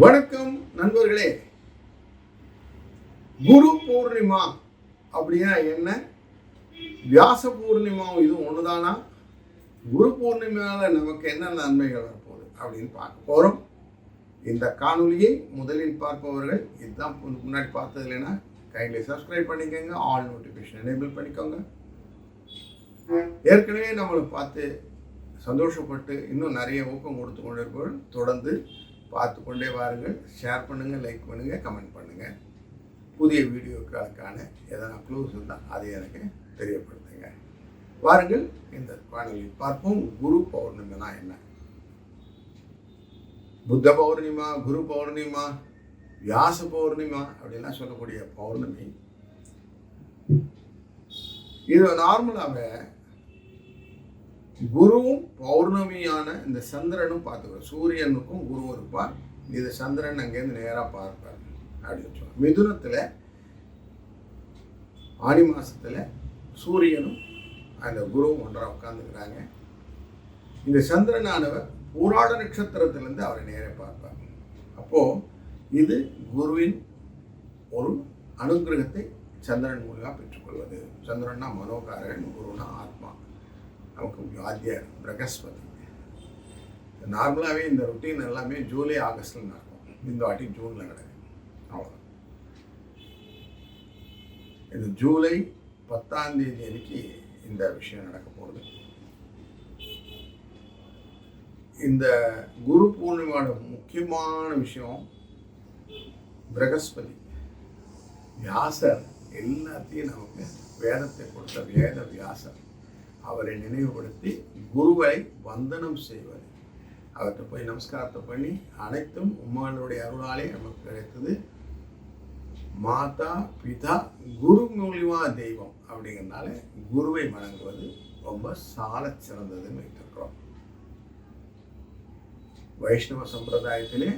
வணக்கம் நண்பர்களே. குரு பூர்ணிமா அப்படின்னா என்ன? வியாச பூர்ணிமாவும் இது ஒண்ணுதானா? குரு பூர்ணிமாவில் நமக்கு என்ன நன்மைகள் வரப்போகுது அப்படின்னு பார்க்க போறோம். இந்த காணொலியை முதலில் பார்ப்பவர்கள் இதுதான் முன்னாடி பார்த்தது இல்லைன்னா கைண்ட்லி சப்ஸ்கிரைப் பண்ணிக்கோங்க, ஆல் நோட்டிஃபிகேஷன் எனேபிள் பண்ணிக்கோங்க. ஏற்கனவே நம்மளை பார்த்து சந்தோஷப்பட்டு இன்னும் நிறைய ஊக்கம் கொடுத்து கொண்டு இருப்பவர்கள் தொடர்ந்து பார்த்து கொண்டே வாருங்கள். ஷேர் பண்ணுங்கள், லைக் பண்ணுங்கள், கமெண்ட் பண்ணுங்கள். புதிய வீடியோக்களுக்கான எதனா க்ளூஸ் இருந்தால் அதை எனக்கு தெரியப்படுத்துங்க. வாருங்கள் இந்த காணொலியில் பார்ப்போம். குரு பௌர்ணமினா என்ன? புத்த பௌர்ணிமா, குரு பௌர்ணிமா, வியாச பௌர்ணிமா அப்படின்லாம் சொல்லக்கூடிய பௌர்ணமி இது நார்மலாகவே குருவும் பௌர்ணமியான இந்த சந்திரனும் பார்த்துக்கிறோம். சூரியனுக்கும் குரு இருப்பார். இது சந்திரன் அங்கேருந்து நேராக பார்ப்பார் அப்படின்னு சொல்லுவாங்க. மிதுனத்தில் ஆடி மாதத்தில் சூரியனும் அந்த குருவும் ஒன்றாக உட்காந்துக்கிறாங்க. இந்த சந்திரனானவர் பூராட நட்சத்திரத்திலேருந்து அவரை நேராக பார்ப்பார். அப்போது இது குருவின் ஒரு அனுகிரகத்தை சந்திரன் மூலமாக பெற்றுக்கொள்வது. சந்திரன்னா மனோகாரன், குருனா ஆத்மா, நமக்கு ஆத்தியார் பிரகஸ்பதி. நார்மலாகவே இந்த ரொட்டீன் எல்லாமே ஜூலை ஆகஸ்டில் நடக்கும். இந்த வாட்டி ஜூனில் நடக்கும். அவ்வளோதான். இது ஜூலை 10ஆம் தேதி அன்னைக்கு இந்த விஷயம் நடக்க போகுது. இந்த குரு பூர்ணிமாவோட முக்கியமான விஷயம் பிரகஸ்பதி. வியாசர் எல்லாத்தையும் நமக்கு வேதத்தை கொடுத்த வேத வியாசர் அவரை நினைவுபடுத்தி குருவை வந்தனம் செய்வது, அவர்கிட்ட போய் நமஸ்காரத்தை பண்ணி அனைத்தும் உம்மாளுடைய அருளாலே நமக்கு கிடைத்தது. மாதா பிதா குரு மூலியமா தெய்வம் அப்படிங்கிறதுனால குருவை வணங்குவது ரொம்ப சால சிறந்ததுன்னு வைத்திருக்கிறோம். வைஷ்ணவ சம்பிரதாயத்திலே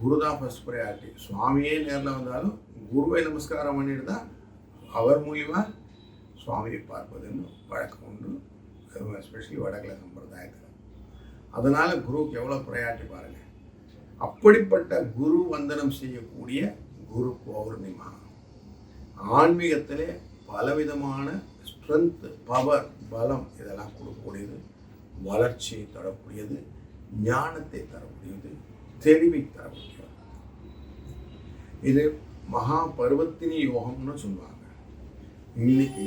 குருதான் ஃபர்ஸ்ட் ப்ரையாரிட்டி. சுவாமியே நேரில் வந்தாலும் குருவை நமஸ்காரம் பண்ணிட்டு தான் அவர் மூலியமா சுவாமியை பார்ப்பதுன்னு வழக்கம் உண்டு, எஸ்பெஷலி வடகிழ சம்பிரதாயத்தில். அதனால் குருவுக்கு எவ்வளோ ப்ரையாரிட்டி பாருங்கள். அப்படிப்பட்ட குரு வந்தனம் செய்யக்கூடிய குரு பௌர்ணிமா ஆன்மீகத்திலே பலவிதமான ஸ்ட்ரென்த், பவர், பலம் இதெல்லாம் கொடுக்கக்கூடியது, வளர்ச்சியை தரக்கூடியது, ஞானத்தை தரக்கூடியது, தெளிவை தரக்கூடியது. இது மகா பருவத்தினி யோகம்னு சொல்லுவாங்க. இன்னைக்கு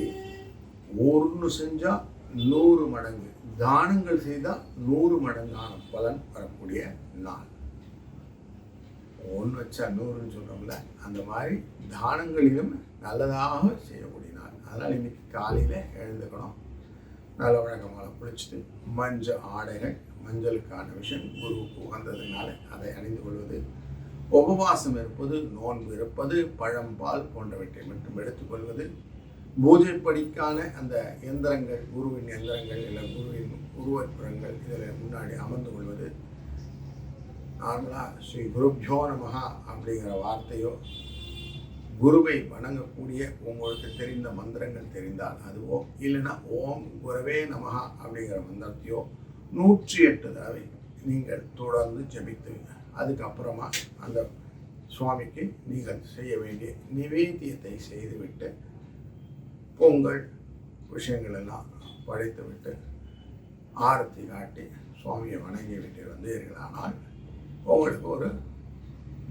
ஒன்று செஞ்சால் 100 மடங்கு, தானங்கள் செய்தால் 100 மடங்கான பலன் வரக்கூடிய நாள். ஒன்று வச்சா 100ன்னு சொல்கிறோம்ல, அந்த மாதிரி தானங்களிலும் நல்லதாக செய்யக்கூடிய நாள். அதனால் இன்னைக்கு காலையில் எழுந்துக்கணும், நல்ல வழக்கமாக குளிச்சுட்டு மஞ்சள் ஆடைகள், மஞ்சளுக்கான விஷயம் குருவுக்கு உகந்ததுனால அதை அணிந்து கொள்வது, உபவாசம் இருப்பது, நோன்பு இருப்பது, பழம், பால் போன்றவற்றை மட்டும் எடுத்துக்கொள்வது, பூஜைப்படிக்கான அந்த எந்திரங்கள், குருவின் எந்திரங்கள் இல்லை குருவின் உருவப்புறங்கள் இதில் முன்னாடி அமர்ந்து கொள்வது. நார்மலாக ஸ்ரீ குருப்யோ நமஹா அப்படிங்கிற வார்த்தையோ, குருவை வணங்கக்கூடிய உங்களுக்கு தெரிந்த மந்திரங்கள் தெரிந்தால் அதுவோ, இல்லைன்னா ஓம் குருவே நமஹா அப்படிங்கிற மந்திரத்தையோ 108 தடவை நீங்கள் தொடர்ந்து ஜபித்துங்க. அதுக்கப்புறமா அந்த சுவாமிக்கு நீங்கள் செய்ய வேண்டிய நிவேத்தியத்தை செய்துவிட்டு பொங்கல் விஷயங்கள் எல்லாம் படைத்து விட்டு ஆரத்தி காட்டி சுவாமியை வணங்கி விட்டு வந்தீர்களானால் உங்களுக்கு ஒரு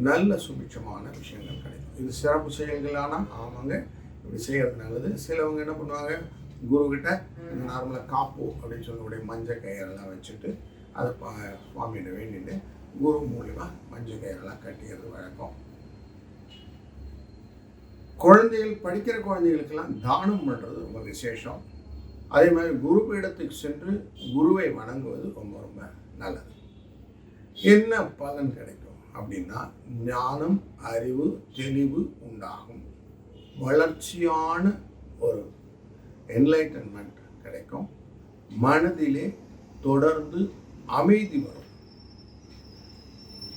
நல்ல சுபிட்சமான விஷயங்கள் கிடைக்கும். இது சிறப்பு செயல்களானா ஆமாங்க, இப்படி செய்கிறது நல்லது. சிலவங்க என்ன பண்ணுவாங்க, குருக்கிட்ட நார்மலாக காப்பு அப்படின்னு சொல்லக்கூடிய மஞ்சள் கயிறெல்லாம் வச்சுட்டு அதை சுவாமியிட வேண்டிட்டு குரு மூலிமா மஞ்சள் கயிறெல்லாம் கட்டிக்கிறது வழக்கம். குழந்தைகள், படிக்கிற குழந்தைகளுக்கெல்லாம் தானம் பண்ணுறது ரொம்ப விசேஷம். அதே மாதிரி குரு பீடத்துக்கு சென்று குருவை வணங்குவது ரொம்ப ரொம்ப நல்லது. என்ன பலன் கிடைக்கும் அப்படின்னா, ஞானம், அறிவு, தெளிவு உண்டாகும், வளர்ச்சியான ஒரு என்லைட்டன்மெண்ட் கிடைக்கும், மனதிலே தொடர்ந்து அமைதி வரும்.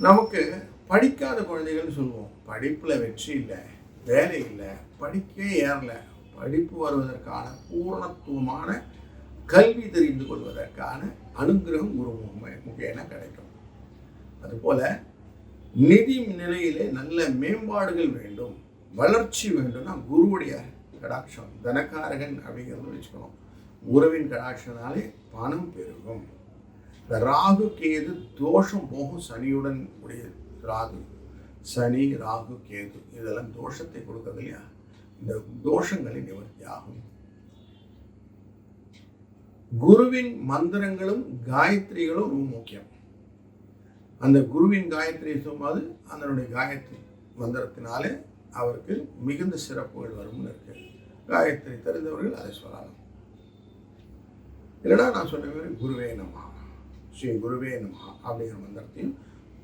நமக்கு படிக்காத குழந்தைகள்னு சொல்லுவோம், படிப்பில் வெற்றி இல்லை, வேலை இல்லை, படிக்கவே ஏறல, படிப்பு வருவதற்கான பூரணத்துவமான கல்வி தெரிந்து கொள்வதற்கான அனுகிரகம் குரு முகேன கிடைக்கும். அதுபோல் நிதி நிலையிலே நல்ல மேம்பாடுகள் வேண்டும், வளர்ச்சி வேண்டும்னா குருவுடைய கடாட்சம், தனக்காரகன் அப்படிங்கிறது வச்சுக்கணும். குருவின் கடாட்சனாலே பணம் பெருகும். இந்த ராகு கேது தோஷம் போகும். சனியுடன் உடைய ராகு, சனி ராகு கேது இதெல்லாம் தோஷத்தை கொடுக்கறது இல்லையா? இந்த தோஷங்களை நிவர்த்தி ஆகும். குருவின் மந்திரங்களும் காயத்ரிகளும் ரொம்ப முக்கியம். அந்த குருவின் காயத்ரி சொல்லும்போது அதனுடைய காயத்ரி மந்திரத்தினாலே அவருக்கு மிகுந்த சிறப்புகள் வரும்னு இருக்கு. காயத்ரி தெரிந்தவர்கள் அதை சொல்லலாம். இல்லைனா நான் சொன்ன மாதிரி குருவே நமஹா, ஸ்ரீ குருவே நமஹா அப்படிங்கிற மந்திரத்தையும்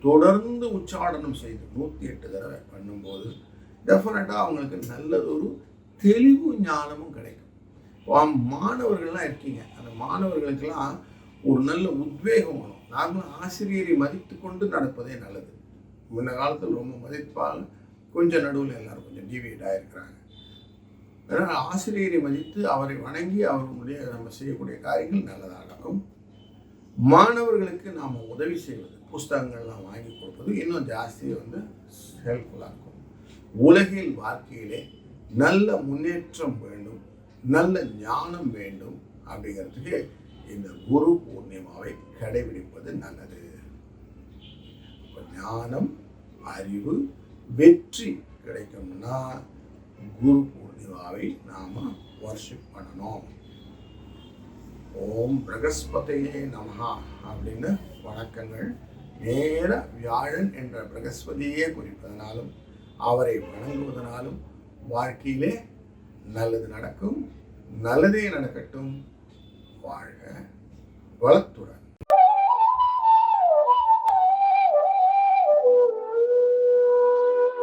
தொடர்ந்து உச்சாடனம் செய்து 108 தடவை பண்ணும்போது டெஃபினட்டாக அவங்களுக்கு நல்லதொரு தெளிவு ஞானமும் கிடைக்கும். மாணவர்கள்லாம் இருக்கீங்க, அந்த மாணவர்களுக்கெல்லாம் ஒரு நல்ல உத்வேகம் வரும். நார்மலாக ஆசிரியரை மதித்து கொண்டு நடப்பதே நல்லது. முன்ன காலத்தில் ரொம்ப மதிப்பால் கொஞ்சம் நடுவில் எல்லாரும் கொஞ்சம் டிவியேட் ஆகிருக்கிறாங்க. அதனால் ஆசிரியரை மதித்து அவரை வணங்கி அவருடைய நம்ம செய்யக்கூடிய காரியங்கள் நல்லதாக இருக்கும். மாணவர்களுக்கு நாம் உதவி செய்வது, புஸ்தகங்கள்லாம் வாங்கி கொடுப்பது இன்னும் ஜாஸ்தி ஹெல்ப்ஃபுல்லாக இருக்கும். உலகில் வாழ்க்கையிலே நல்ல முன்னேற்றம் வேண்டும், நல்ல ஞானம் வேண்டும் அப்படிங்கிறதுக்கு இந்த குரு பூர்ணிமாவை கடைபிடிப்பது நல்லது. ஞானம், அறிவு, வெற்றி கிடைக்கும்னா குரு பூர்ணிமாவை நாம வர்ஷிப் பண்ணணும். ஓம் பிரகஸ்பதியே நமஹா அப்படின்னு வணக்கங்கள். நேர வியாழன் என்ற பிரகஸ்பதியே குறிப்பதனாலும் அவரை வணங்குவதனாலும் வாழ்க்கையிலே நல்லது நடக்கும். நல்லதே நடக்கட்டும். வாழ்க வளத்துடன்.